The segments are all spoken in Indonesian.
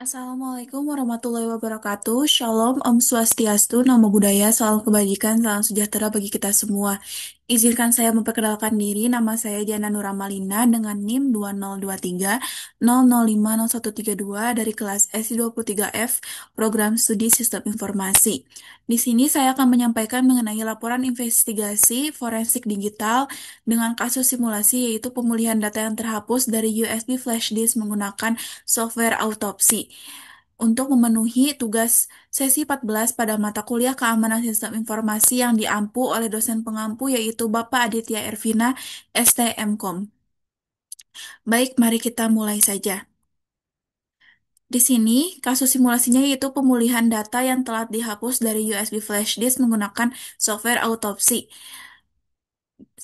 Assalamualaikum warahmatullahi wabarakatuh. Shalom, Om Swastiastu, Namo Buddhaya, salam kebajikan, salam sejahtera bagi kita semua. Izinkan saya memperkenalkan diri, nama saya Diana Nuramalina dengan NIM 20230050050132 dari kelas S23F, Program Studi Sistem Informasi. Di sini saya akan menyampaikan mengenai laporan investigasi forensik digital dengan kasus simulasi yaitu pemulihan data yang terhapus dari USB flash disk menggunakan software autopsi untuk memenuhi tugas sesi 14 pada mata kuliah Keamanan Sistem Informasi yang diampu oleh dosen pengampu yaitu Bapak Aditya Ervina, STMKOM. Baik, mari kita mulai saja. Di sini, kasus simulasinya yaitu pemulihan data yang telah dihapus dari USB flash disk menggunakan software autopsi.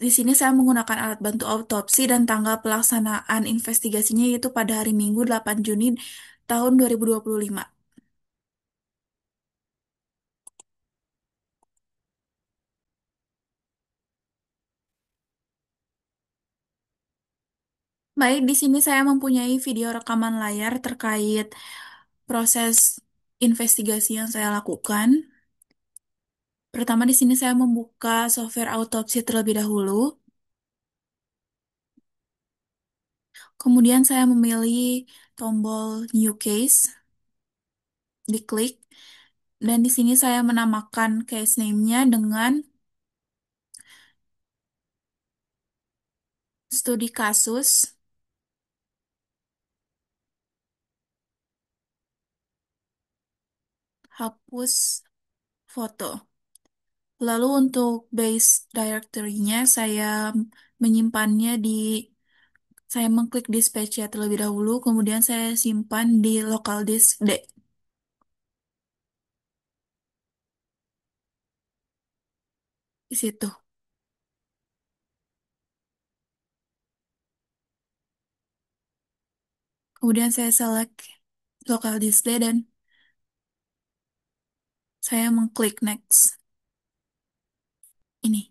Di sini saya menggunakan alat bantu autopsi dan tanggal pelaksanaan investigasinya yaitu pada hari Minggu 8 Juni tahun 2025. Baik, di sini saya mempunyai video rekaman layar terkait proses investigasi yang saya lakukan. Pertama, di sini saya membuka software autopsi terlebih dahulu. Kemudian saya memilih tombol New Case, diklik, dan di sini saya menamakan case name-nya dengan studi kasus, hapus foto. Lalu untuk base directory-nya saya menyimpannya di saya mengklik dispatch ya terlebih dahulu, kemudian saya simpan di local disk D di situ. Kemudian saya select local disk D dan saya mengklik next. Ini.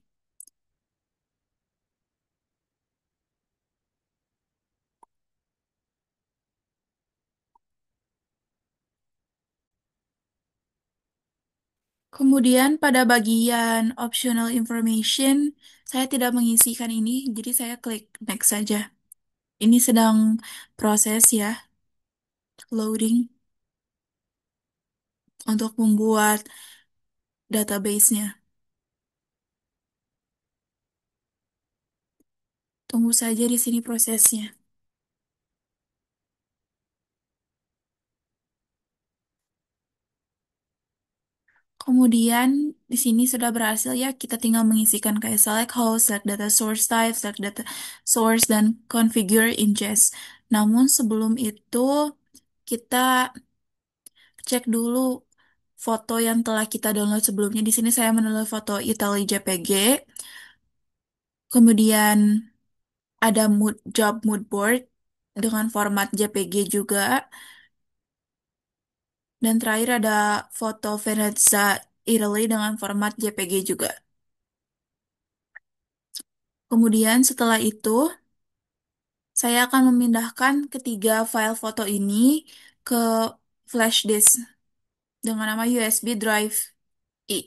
Kemudian pada bagian optional information, saya tidak mengisikan ini, jadi saya klik next saja. Ini sedang proses ya, loading untuk membuat database-nya. Tunggu saja di sini prosesnya. Kemudian di sini sudah berhasil ya, kita tinggal mengisikan kayak select host, select data source type, select data source, dan configure ingest. Namun sebelum itu kita cek dulu foto yang telah kita download sebelumnya. Di sini saya mendownload foto Italy JPG, kemudian ada job mood board dengan format JPG juga, dan terakhir ada foto Venezia Italy dengan format JPG juga. Kemudian setelah itu, saya akan memindahkan ketiga file foto ini ke flash disk dengan nama USB drive E.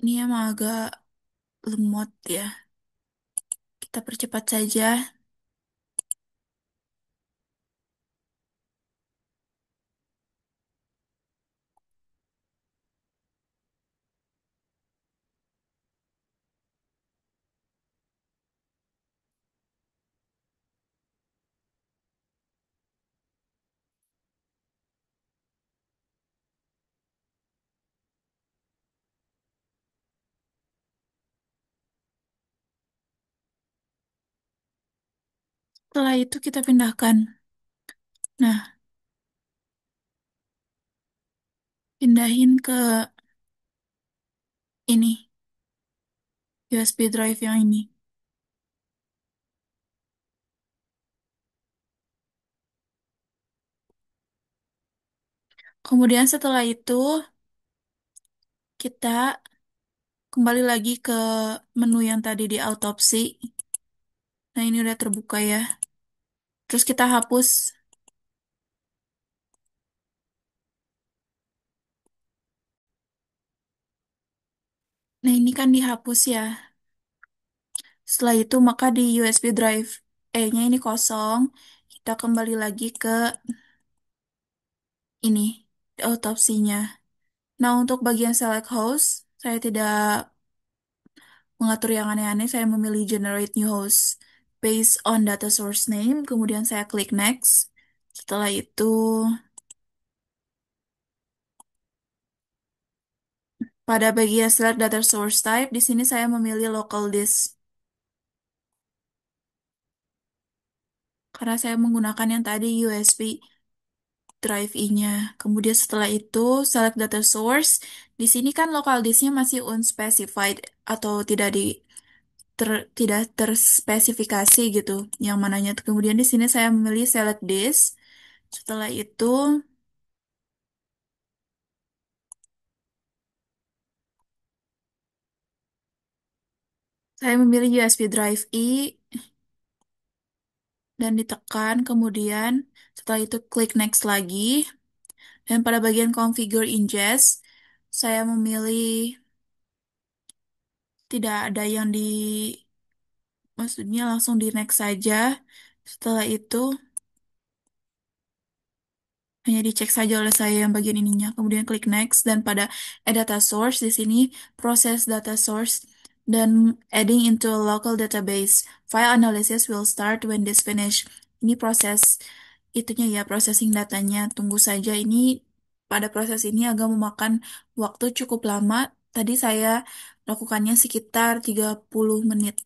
Ini emang agak lemot ya. Kita percepat saja. Setelah itu kita pindahkan. Nah, pindahin ke ini, USB drive yang ini. Kemudian setelah itu, kita kembali lagi ke menu yang tadi di autopsi. Nah, ini udah terbuka ya. Terus kita hapus. Nah, ini kan dihapus ya. Setelah itu maka di USB drive E-nya ini kosong. Kita kembali lagi ke ini, autopsinya. Nah, untuk bagian select host, saya tidak mengatur yang aneh-aneh. Saya memilih generate new host based on data source name. Kemudian saya klik next. Setelah itu, pada bagian select data source type, di sini saya memilih local disk. Karena saya menggunakan yang tadi USB drive I-nya. Kemudian setelah itu select data source. Di sini kan local disknya masih unspecified atau tidak terspesifikasi gitu yang mananya. Kemudian di sini saya memilih select disk. Setelah itu saya memilih USB drive I dan ditekan. Kemudian setelah itu klik next lagi. Dan pada bagian configure ingest saya memilih tidak ada yang di maksudnya langsung di next saja. Setelah itu hanya dicek saja oleh saya yang bagian ininya. Kemudian klik next dan pada add data source di sini proses data source dan adding into a local database. File analysis will start when this finish. Ini proses itunya ya, processing datanya. Tunggu saja ini pada proses ini agak memakan waktu cukup lama. Tadi saya lakukannya sekitar 30 menit.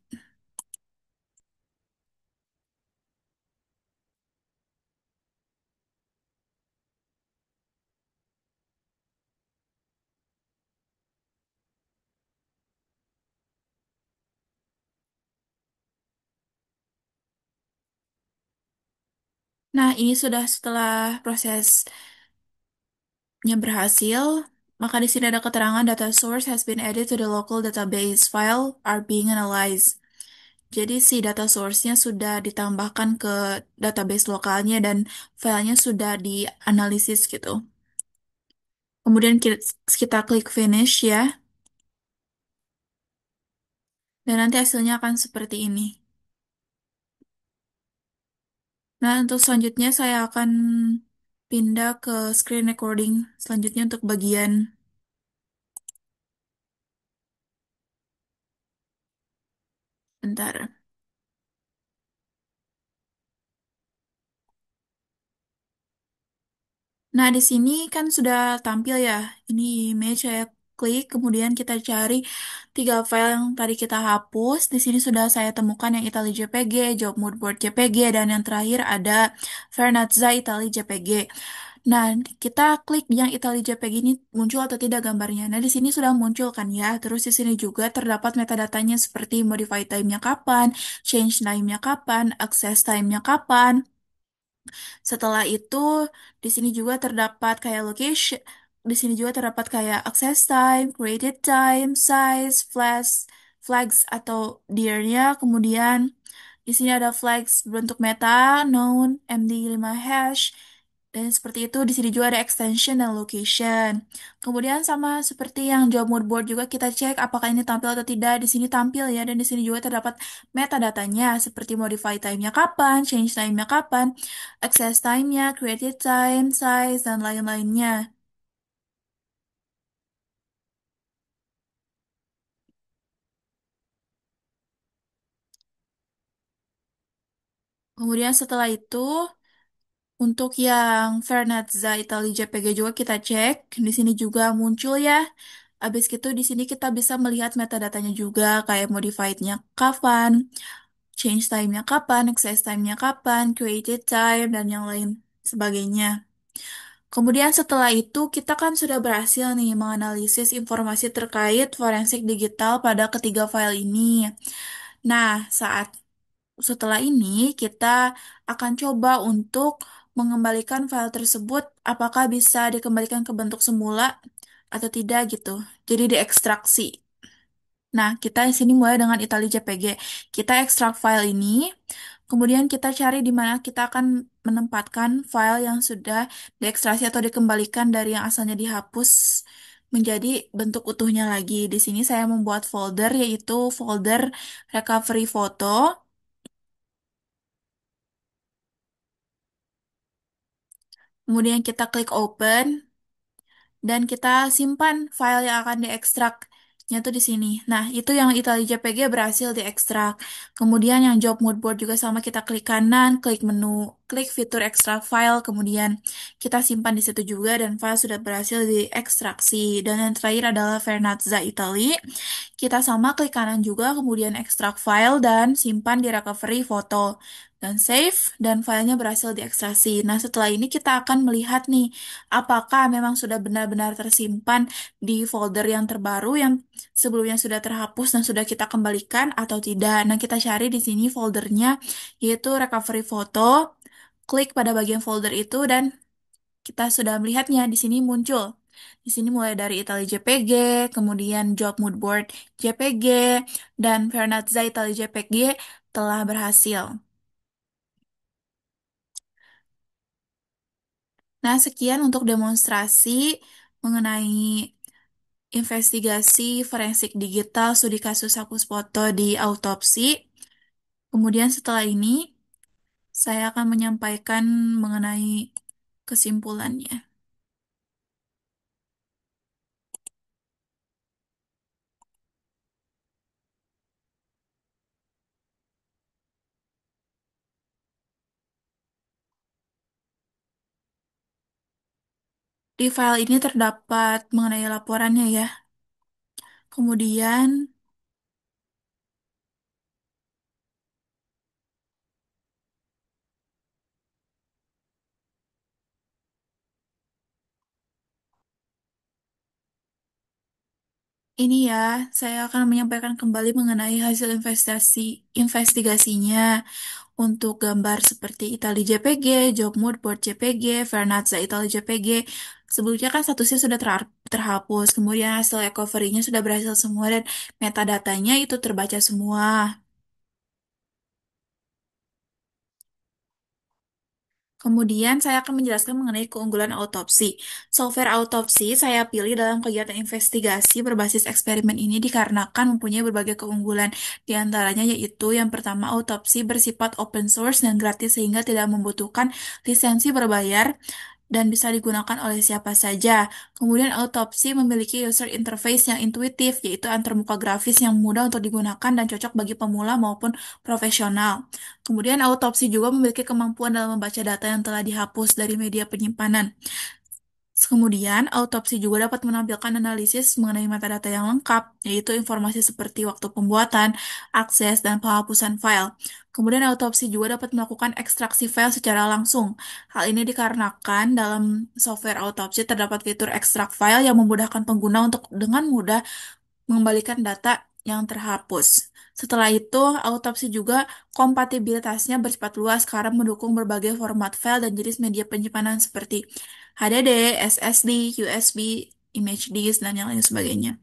Nah, ini sudah setelah prosesnya berhasil, maka di sini ada keterangan data source has been added to the local database. File are being analyzed. Jadi si data source-nya sudah ditambahkan ke database lokalnya dan filenya sudah dianalisis gitu. Kemudian kita klik finish ya, dan nanti hasilnya akan seperti ini. Nah, untuk selanjutnya saya akan pindah ke screen recording selanjutnya untuk bagian bentar. Nah, di sini kan sudah tampil ya. Ini image saya klik, kemudian kita cari tiga file yang tadi kita hapus. Di sini sudah saya temukan yang Italy JPG, Job Mood Board JPG, dan yang terakhir ada Vernazza Italy JPG. Nah, kita klik yang Italy JPG ini muncul atau tidak gambarnya. Nah, di sini sudah muncul kan ya. Terus di sini juga terdapat metadatanya seperti modify time-nya kapan, change time-nya kapan, access time-nya kapan. Setelah itu, di sini juga terdapat kayak location, di sini juga terdapat kayak access time, created time, size, flags atau dir-nya, kemudian di sini ada flags berbentuk meta, known, MD5 hash, dan seperti itu. Di sini juga ada extension dan location. Kemudian sama seperti yang job mood board juga kita cek apakah ini tampil atau tidak. Di sini tampil ya, dan di sini juga terdapat metadatanya seperti modify time-nya kapan, change time-nya kapan, access time-nya, created time, size, dan lain-lainnya. Kemudian setelah itu, untuk yang Vernazza Italy JPG juga kita cek. Di sini juga muncul ya. Habis itu di sini kita bisa melihat metadatanya juga kayak modified-nya kapan, change time-nya kapan, access time-nya kapan, created time, dan yang lain sebagainya. Kemudian setelah itu kita kan sudah berhasil nih menganalisis informasi terkait forensik digital pada ketiga file ini. Nah, setelah ini kita akan coba untuk mengembalikan file tersebut apakah bisa dikembalikan ke bentuk semula atau tidak gitu. Jadi diekstraksi. Nah, kita di sini mulai dengan Itali JPG. Kita ekstrak file ini, kemudian kita cari di mana kita akan menempatkan file yang sudah diekstrasi atau dikembalikan dari yang asalnya dihapus menjadi bentuk utuhnya lagi. Di sini saya membuat folder, yaitu folder recovery photo. Kemudian kita klik open. Dan kita simpan file yang akan diekstraknya tuh di sini. Nah, itu yang Italy JPG berhasil diekstrak. Kemudian yang job mood board juga sama, kita klik kanan, klik menu, klik fitur ekstrak file, kemudian kita simpan di situ juga dan file sudah berhasil diekstraksi. Dan yang terakhir adalah Vernazza Italy. Kita sama klik kanan juga, kemudian ekstrak file dan simpan di recovery foto. Dan save, dan filenya berhasil diekstraksi. Nah, setelah ini kita akan melihat nih, apakah memang sudah benar-benar tersimpan di folder yang terbaru yang sebelumnya sudah terhapus dan sudah kita kembalikan atau tidak. Nah, kita cari di sini foldernya, yaitu recovery foto. Klik pada bagian folder itu dan kita sudah melihatnya di sini muncul. Di sini mulai dari Italy JPG, kemudian Job Mood Board JPG, dan Vernazza Italy JPG telah berhasil. Nah, sekian untuk demonstrasi mengenai investigasi forensik digital studi kasus hapus foto di autopsi. Kemudian setelah ini, saya akan menyampaikan mengenai kesimpulannya. Di file ini terdapat mengenai laporannya ya. Kemudian ini ya, saya akan menyampaikan kembali mengenai hasil investigasinya untuk gambar seperti Itali JPG, Job Mood Board JPG, Vernazza Itali JPG. Sebelumnya kan statusnya sudah terhapus, kemudian hasil recovery-nya sudah berhasil semua dan metadatanya itu terbaca semua. Kemudian saya akan menjelaskan mengenai keunggulan autopsi. Software autopsi saya pilih dalam kegiatan investigasi berbasis eksperimen ini dikarenakan mempunyai berbagai keunggulan. Di antaranya yaitu yang pertama, autopsi bersifat open source dan gratis sehingga tidak membutuhkan lisensi berbayar dan bisa digunakan oleh siapa saja. Kemudian autopsi memiliki user interface yang intuitif, yaitu antarmuka grafis yang mudah untuk digunakan dan cocok bagi pemula maupun profesional. Kemudian autopsi juga memiliki kemampuan dalam membaca data yang telah dihapus dari media penyimpanan. Kemudian, autopsi juga dapat menampilkan analisis mengenai metadata yang lengkap, yaitu informasi seperti waktu pembuatan, akses, dan penghapusan file. Kemudian, autopsi juga dapat melakukan ekstraksi file secara langsung. Hal ini dikarenakan dalam software autopsi terdapat fitur ekstrak file yang memudahkan pengguna untuk dengan mudah mengembalikan data yang terhapus. Setelah itu, autopsi juga kompatibilitasnya bersifat luas karena mendukung berbagai format file dan jenis media penyimpanan seperti HDD, SSD, USB, image disk, dan yang lain sebagainya.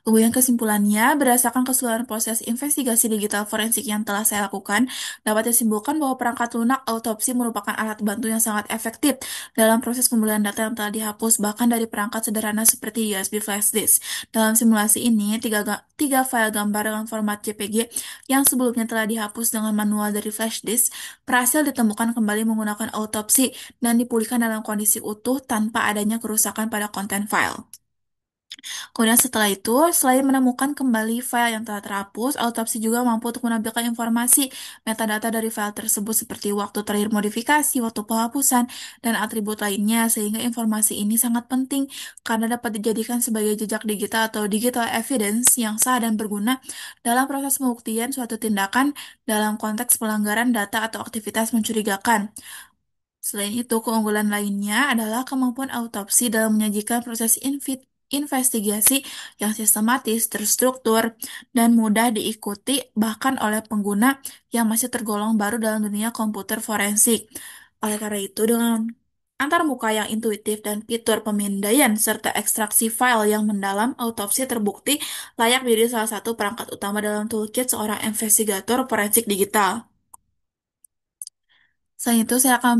Kemudian kesimpulannya, berdasarkan keseluruhan proses investigasi digital forensik yang telah saya lakukan, dapat disimpulkan bahwa perangkat lunak autopsi merupakan alat bantu yang sangat efektif dalam proses pemulihan data yang telah dihapus, bahkan dari perangkat sederhana seperti USB flash disk. Dalam simulasi ini, tiga file gambar dengan format JPG yang sebelumnya telah dihapus dengan manual dari flash disk berhasil ditemukan kembali menggunakan autopsi dan dipulihkan dalam kondisi utuh tanpa adanya kerusakan pada konten file. Kemudian setelah itu, selain menemukan kembali file yang telah terhapus, autopsi juga mampu untuk menampilkan informasi metadata dari file tersebut seperti waktu terakhir modifikasi, waktu penghapusan, dan atribut lainnya, sehingga informasi ini sangat penting karena dapat dijadikan sebagai jejak digital atau digital evidence yang sah dan berguna dalam proses pembuktian suatu tindakan dalam konteks pelanggaran data atau aktivitas mencurigakan. Selain itu, keunggulan lainnya adalah kemampuan autopsi dalam menyajikan proses investigasi yang sistematis, terstruktur, dan mudah diikuti bahkan oleh pengguna yang masih tergolong baru dalam dunia komputer forensik. Oleh karena itu, dengan antarmuka yang intuitif, dan fitur pemindaian serta ekstraksi file yang mendalam, autopsi terbukti layak menjadi salah satu perangkat utama dalam toolkit seorang investigator forensik digital. Selain itu, saya akan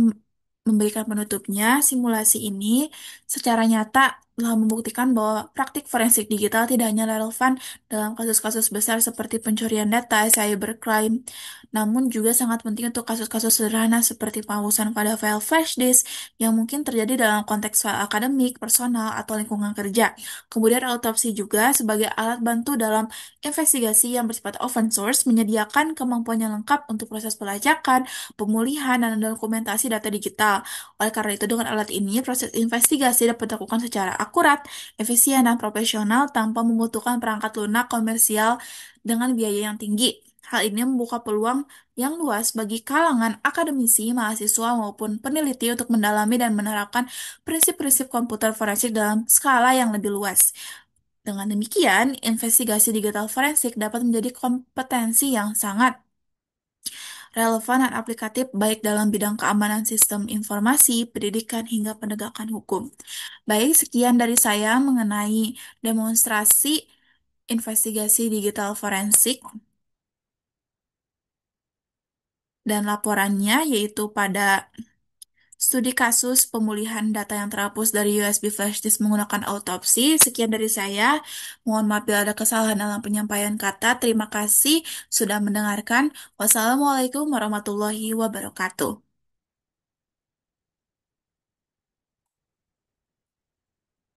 memberikan penutupnya. Simulasi ini secara nyata telah membuktikan bahwa praktik forensik digital tidak hanya relevan dalam kasus-kasus besar seperti pencurian data, cybercrime, namun juga sangat penting untuk kasus-kasus sederhana seperti penghapusan pada file flash disk yang mungkin terjadi dalam konteks file akademik, personal, atau lingkungan kerja. Kemudian autopsi juga sebagai alat bantu dalam investigasi yang bersifat open source menyediakan kemampuan yang lengkap untuk proses pelacakan, pemulihan, dan dokumentasi data digital. Oleh karena itu, dengan alat ini, proses investigasi dapat dilakukan secara akurat, efisien, dan profesional tanpa membutuhkan perangkat lunak komersial dengan biaya yang tinggi. Hal ini membuka peluang yang luas bagi kalangan akademisi, mahasiswa, maupun peneliti untuk mendalami dan menerapkan prinsip-prinsip komputer forensik dalam skala yang lebih luas. Dengan demikian, investigasi digital forensik dapat menjadi kompetensi yang sangat relevan dan aplikatif baik dalam bidang keamanan sistem informasi, pendidikan, hingga penegakan hukum. Baik, sekian dari saya mengenai demonstrasi investigasi digital forensik dan laporannya, yaitu pada studi kasus pemulihan data yang terhapus dari USB flash disk menggunakan autopsi. Sekian dari saya. Mohon maaf bila ada kesalahan dalam penyampaian kata. Terima kasih sudah mendengarkan. Wassalamualaikum warahmatullahi wabarakatuh.